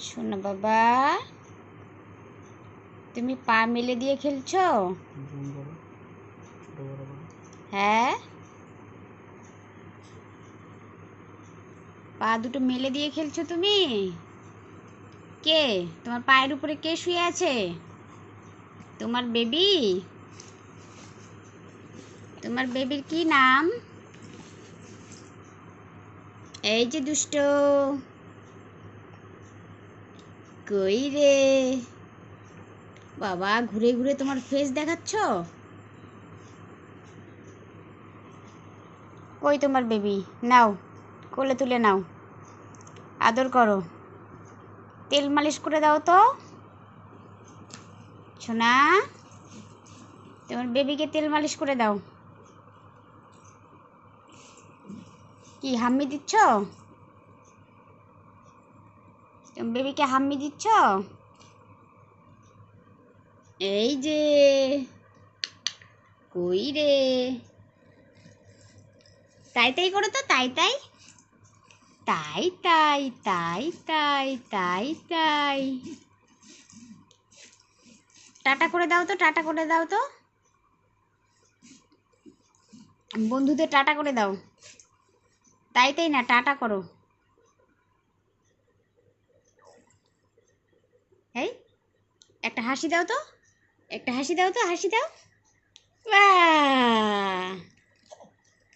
শোনো বাবা, তুমি পা মেলে দিয়ে খেলছো? হ্যাঁ, পা দুটো মেলে দিয়ে খেলছো তুমি? কে তোমার পায়ের উপরে কে শুয়ে আছে? তোমার বেবি? তোমার বেবির কি নাম? এই যে দুষ্ট, কই রে বাবা, ঘুরে ঘুরে তোমার ফেস দেখাচ্ছ? কই তোমার বেবি? নাও, কোলে তুলে নাও, আদর করো, তেল মালিশ করে দাও তো সোনা। তোমার বেবিকে তেল মালিশ করে দাও। কি হাম্মি দিচ্ছ? তোমার বেবিকে হাম্মি দিচ্ছ? এই যে, কই রে, তাই তাই করো তো, তাই তাই, তাই তাই, তাই তাই, তাই তাই। টাটা করে দাও তো, টাটা করে দাও তো, বন্ধুদের টাটা করে দাও। তাই তাই না, টাটা করো। এই একটা হাসি দাও তো, একটা হাসি দাও তো, হাসি দাও। বাহ!